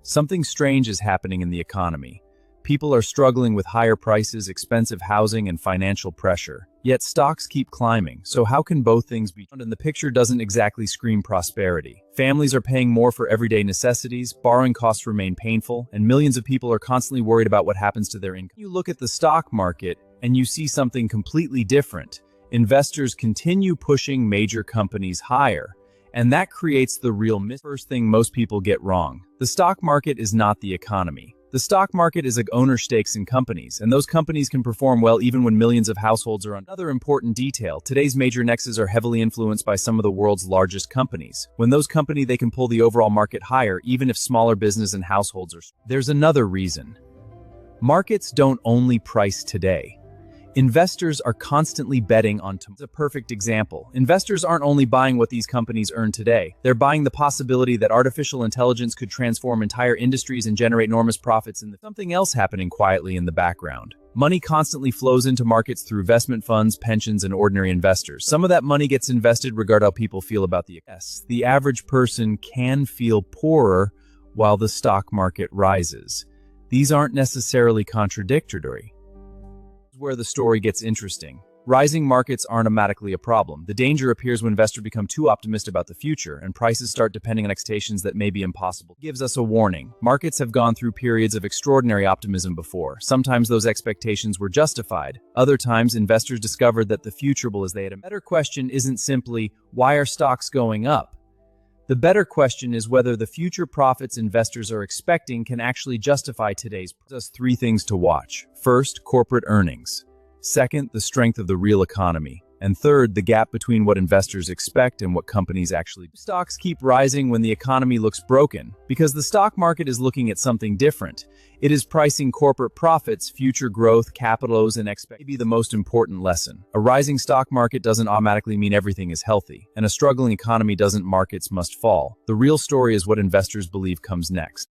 Something strange is happening in the economy. People are struggling with higher prices, expensive housing, and financial pressure. Yet stocks keep climbing, so how can both things be true? And the picture doesn't exactly scream prosperity. Families are paying more for everyday necessities, borrowing costs remain painful, and millions of people are constantly worried about what happens to their income. You look at the stock market, and you see something completely different. Investors continue pushing major companies higher. And that creates the real first thing most people get wrong. The stock market is not the economy. The stock market is like owner stakes in companies, and those companies can perform well even when millions of households are on. Another important detail, today's major indexes are heavily influenced by some of the world's largest companies. When those companies, they can pull the overall market higher, even if smaller business and households are. There's another reason. Markets don't only price today. Investors are constantly betting on tomorrow. It's a perfect example. Investors aren't only buying what these companies earn today, they're buying the possibility that artificial intelligence could transform entire industries and generate enormous profits. And something else happening quietly in the background. Money constantly flows into markets through investment funds, pensions, and ordinary investors. Some of that money gets invested regardless of how people feel about the yes, the average person can feel poorer while the stock market rises. These aren't necessarily contradictory. Where the story gets interesting. Rising markets aren't automatically a problem. The danger appears when investors become too optimistic about the future and prices start depending on expectations that may be impossible. It gives us a warning. Markets have gone through periods of extraordinary optimism before. Sometimes those expectations were justified. Other times, investors discovered that the future will as they had. A better question isn't simply, why are stocks going up? The better question is whether the future profits investors are expecting can actually justify today's. There's three things to watch. First, corporate earnings. Second, the strength of the real economy. And third, the gap between what investors expect and what companies actually do. Stocks keep rising when the economy looks broken, because the stock market is looking at something different. It is pricing corporate profits, future growth, capitals, and maybe the most important lesson. A rising stock market doesn't automatically mean everything is healthy, and a struggling economy doesn't markets must fall. The real story is what investors believe comes next.